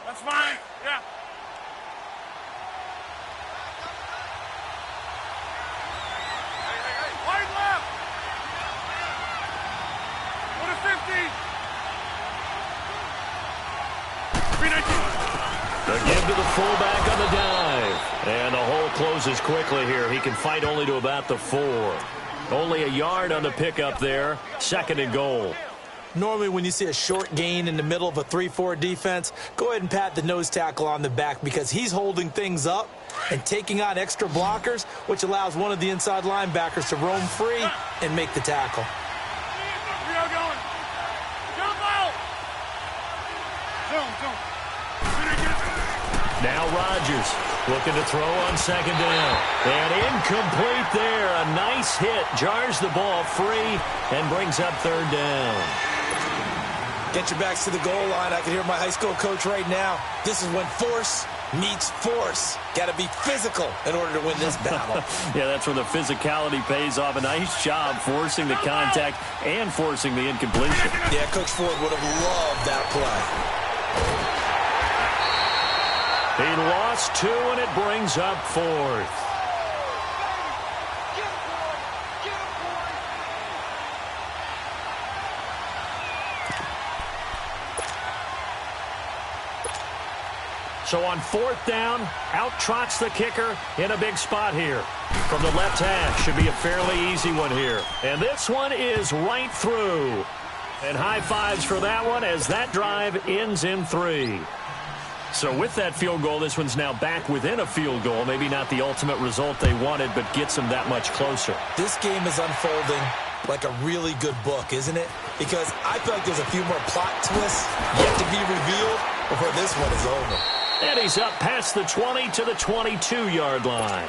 That's fine. Yeah. Hey. Wide left. What a 50. The give to the fullback on the dive. And the hole closes quickly here. He can fight only to about the 4. Only a yard on the pickup there. 2nd and goal. Normally when you see a short gain in the middle of a 3-4 defense, go ahead and pat the nose tackle on the back because he's holding things up and taking on extra blockers, which allows one of the inside linebackers to roam free and make the tackle. Now Rodgers looking to throw on 2nd down. And incomplete there. A nice hit. Jars the ball free and brings up 3rd down. Get your backs to the goal line. I can hear my high school coach right now. This is when force meets force. Got to be physical in order to win this battle. Yeah, that's where the physicality pays off. A nice job forcing the contact and forcing the incompletion. Yeah, Coach Ford would have loved that play. He lost 2, and it brings up 4th. So on 4th down, out trots the kicker in a big spot here. From the left hash, should be a fairly easy one here. And this one is right through. And high fives for that one as that drive ends in 3. So with that field goal, this one's now back within a field goal. Maybe not the ultimate result they wanted, but gets them that much closer. This game is unfolding like a really good book, isn't it? Because I feel like there's a few more plot twists yet to be revealed before this one is over. And he's up past the 20 to the 22-yard line.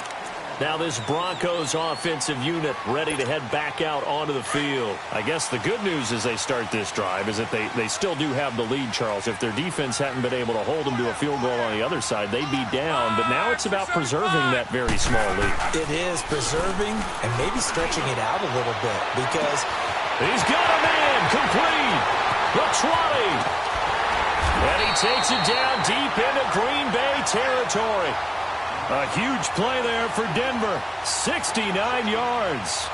Now this Broncos offensive unit ready to head back out onto the field. I guess the good news as they start this drive is that they still do have the lead, Charles. If their defense hadn't been able to hold them to a field goal on the other side, they'd be down. But now it's about preserving that very small lead. It is preserving and maybe stretching it out a little bit because he's got a man complete. The 20. And he takes it down deep into Green Bay territory. A huge play there for Denver. 69 yards.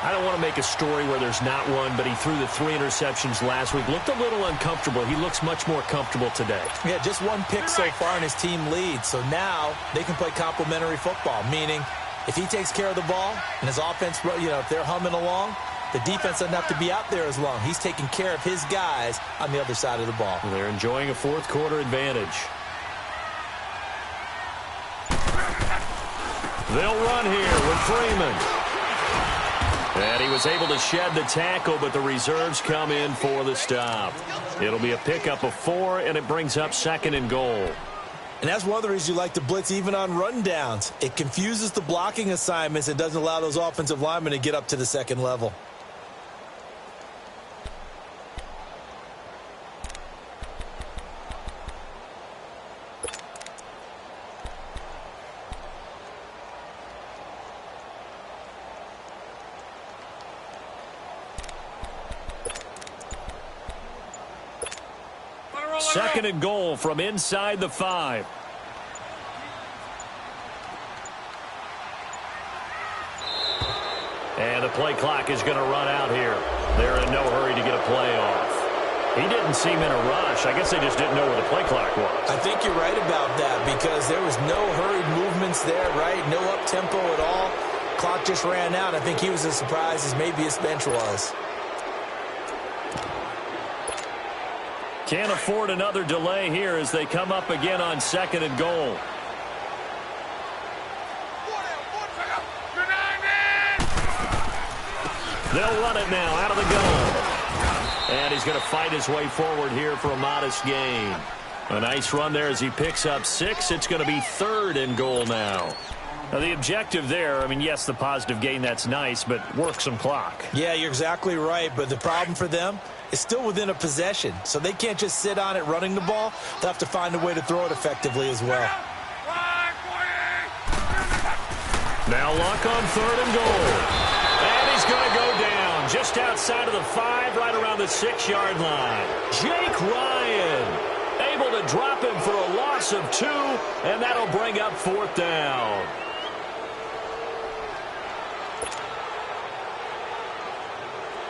I don't want to make a story where there's not one, but he threw the 3 interceptions last week. Looked a little uncomfortable. He looks much more comfortable today. Yeah, just 1 pick so far and his team leads. So now they can play complementary football, meaning if he takes care of the ball and his offense, if they're humming along, the defense doesn't have to be out there as long. He's taking care of his guys on the other side of the ball. They're enjoying a 4th quarter advantage. They'll run here with Freeman. And he was able to shed the tackle, but the reserves come in for the stop. It'll be a pickup of 4, and it brings up 2nd and goal. And that's one of the reasons you like to blitz even on rundowns. It confuses the blocking assignments. It doesn't allow those offensive linemen to get up to the 2nd level. Second and goal from inside the 5. And the play clock is going to run out here. They're in no hurry to get a play off. He didn't seem in a rush. I guess they just didn't know where the play clock was. I think you're right about that because there was no hurried movements there, right? No up-tempo at all. Clock just ran out. I think he was as surprised as maybe his bench was. Can't afford another delay here as they come up again on 2nd and goal. They'll run it now out of the gun. And he's going to fight his way forward here for a modest gain. A nice run there as he picks up 6. It's going to be 3rd and goal now. Now, the objective there, I mean, yes, the positive gain, that's nice, but work some clock. Yeah, you're exactly right, but the problem for them is still within a possession, so they can't just sit on it running the ball. They'll have to find a way to throw it effectively as well. Now Luck on 3rd and goal. And he's going to go down just outside of the 5, right around the 6-yard line. Jake Ryan, a able to drop him for a loss of 2, and that'll bring up 4th down.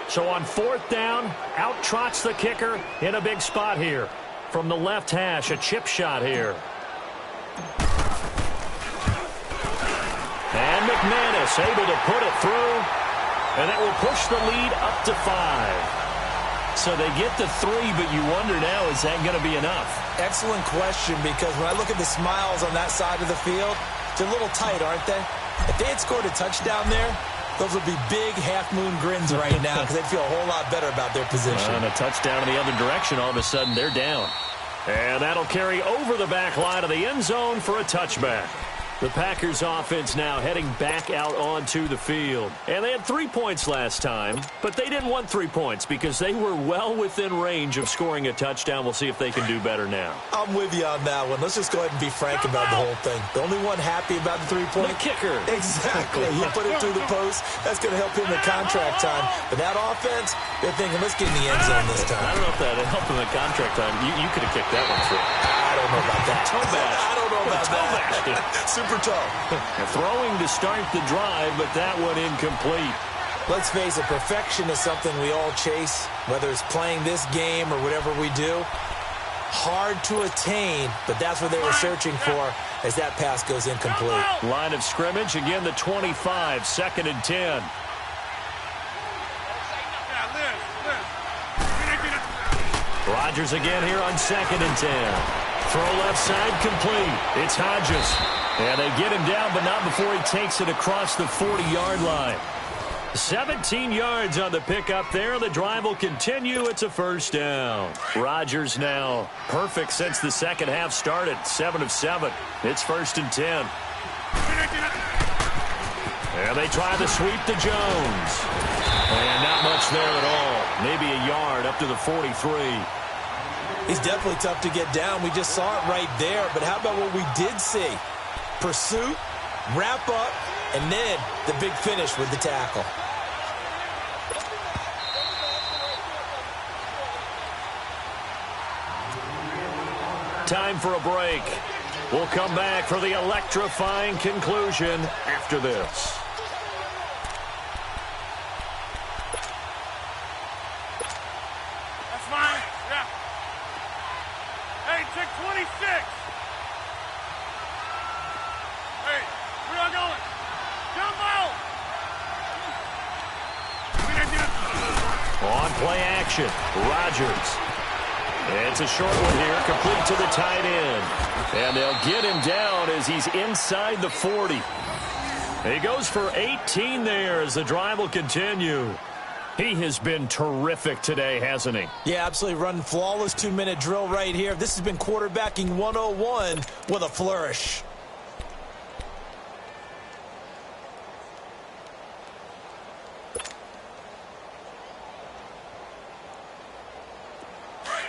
So on 4th down, out trots the kicker in a big spot here. From the left hash, a chip shot here. And McManus able to put it through, and that will push the lead up to 5. So they get to 3, but you wonder now, is that going to be enough? Excellent question, because when I look at the smiles on that side of the field, they're a little tight, aren't they? If they had scored a touchdown there, those would be big half-moon grins right now because they'd feel a whole lot better about their position. And a touchdown in the other direction, all of a sudden they're down. And that'll carry over the back line of the end zone for a touchback. The Packers offense now heading back out onto the field. And they had 3 points last time, but they didn't want 3 points because they were well within range of scoring a touchdown. We'll see if they can do better now. I'm with you on that one. Let's just go ahead and be frank about the whole thing. The only one happy about the 3-point? The kicker. Exactly. He put it through the post. That's going to help him in contract time. But that offense, they're thinking, let's get in the end zone this time. I don't know if that helped him in contract time. You could have kicked that one through. I don't know about that. Toe bash. I don't know about that. Super toe. Throwing to start the drive, but that one incomplete. Let's face it, perfection is something we all chase, whether it's playing this game or whatever we do. Hard to attain, but that's what they were searching for as that pass goes incomplete. Line of scrimmage, again the 25, 2nd and 10. Rodgers again here on 2nd and 10. Throw left side complete. It's Hodges. And they get him down, but not before he takes it across the 40-yard line. 17 yards on the pickup there. The drive will continue. It's a 1st down. Rodgers now perfect since the second half started. 7 of 7. It's 1st and 10. And they try the sweep to Jones. And not much there at all. Maybe a yard up to the 43. He's definitely tough to get down. We just saw it right there. But how about what we did see? Pursuit, wrap up, and then the big finish with the tackle. Time for a break. We'll come back for the electrifying conclusion after this. That's fine. Yeah. Hey, check 26. Hey, where y'all going? Jump out! On play action, Rodgers. It's a short one here, complete to the tight end. And they'll get him down as he's inside the 40. He goes for 18 there as the drive will continue. He has been terrific today, hasn't he? Yeah, absolutely. Running flawless 2-minute drill right here. This has been quarterbacking 101 with a flourish.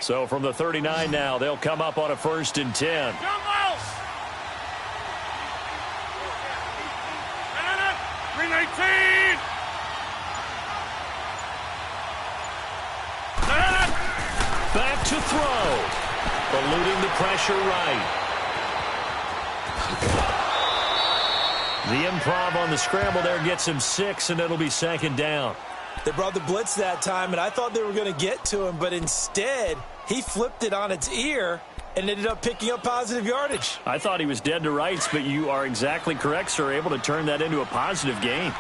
So from the 39 now, they'll come up on a 1st and 10. Jump out! 319! Back to throw. Eluding the pressure right. The improv on the scramble there gets him 6, and it'll be 2nd down. They brought the blitz that time, and I thought they were going to get to him, but instead, he flipped it on its ear and ended up picking up positive yardage. I thought he was dead to rights, but you are exactly correct, sir. Able to turn that into a positive gain.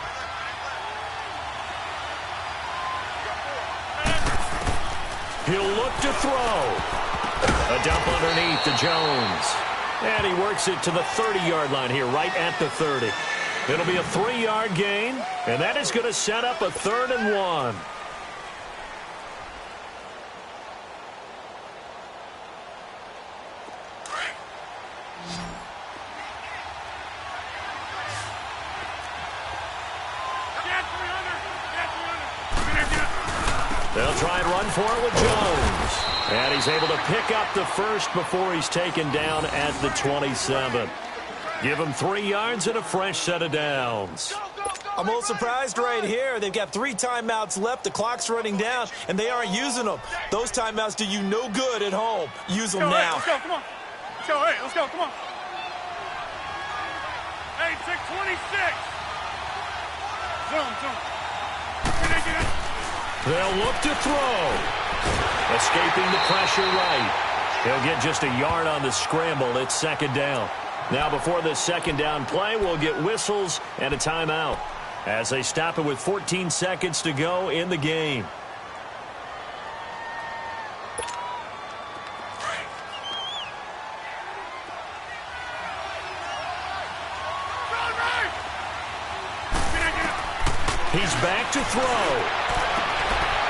He'll look to throw. A dump underneath to Jones. And he works it to the 30-yard line here, right at the 30. It'll be a 3-yard gain, and that is going to set up a 3rd and 1. They'll try and run for it with Jones. And he's able to pick up the 1st before he's taken down at the 27. Give him 3 yards and a fresh set of downs. Go, go, go! I'm a little surprised right here. They've got 3 timeouts left. The clock's running down, and they aren't using them. Those timeouts do you no good at home. Use them now. Let's go, come on. Let's go, hey, let's go, come on. Hey, 626. Zoom. They'll look to throw. Escaping the pressure right. He'll get just a yard on the scramble. It's second down. Now before the second down play, we'll get whistles and a timeout as they stop it with 14 seconds to go in the game. He's back to throw.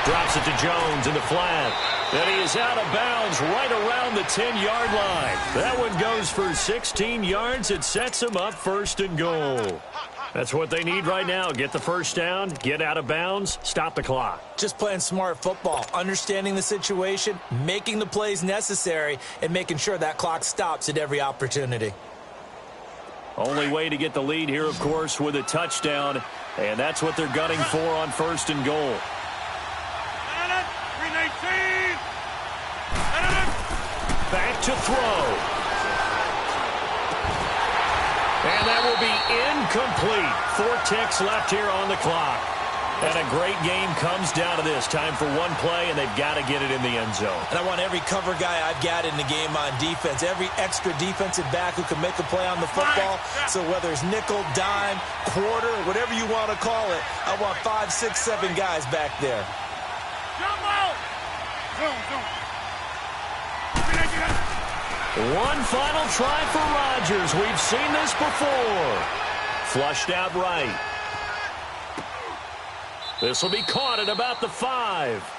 Drops it to Jones in the flat. And he is out of bounds right around the 10-yard line. That one goes for 16 yards. It sets him up first and goal. That's what they need right now. Get the first down, get out of bounds, stop the clock. Just playing smart football, understanding the situation, making the plays necessary, and making sure that clock stops at every opportunity. Only way to get the lead here, of course, with a touchdown. And that's what they're gunning for on first and goal. Back to throw. And that will be incomplete. 4 ticks left here on the clock. And a great game comes down to this. Time for one play, and they've got to get it in the end zone. And I want every cover guy I've got in the game on defense, every extra defensive back who can make a play on the football. So whether it's nickel, dime, quarter, whatever you want to call it, I want 5, 6, 7 guys back there. Jump out! Zoom. One final try for Rodgers. We've seen this before. Flushed out right. This will be caught at about the 5.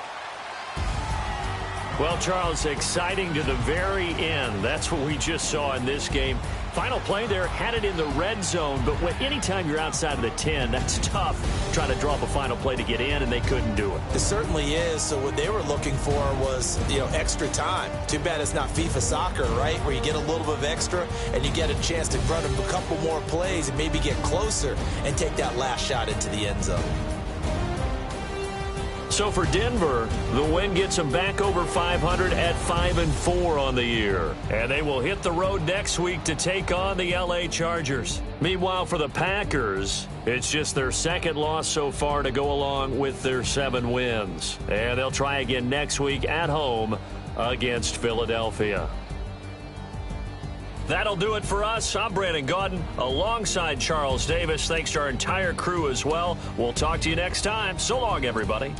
Well, Charles, exciting to the very end. That's what we just saw in this game. Final play there, had it in the red zone, but anytime you're outside of the 10, that's tough trying to draw up a final play to get in, and they couldn't do it. It certainly is. So what they were looking for was, extra time. Too bad it's not FIFA soccer, right, where you get a little bit of extra and you get a chance to run a couple more plays and maybe get closer and take that last shot into the end zone. So for Denver, the win gets them back over 500 at 5-4 on the year. And they will hit the road next week to take on the LA Chargers. Meanwhile, for the Packers, it's just their second loss so far to go along with their 7 wins. And they'll try again next week at home against Philadelphia. That'll do it for us. I'm Brandon Gaudin alongside Charles Davis. Thanks to our entire crew as well. We'll talk to you next time. So long, everybody.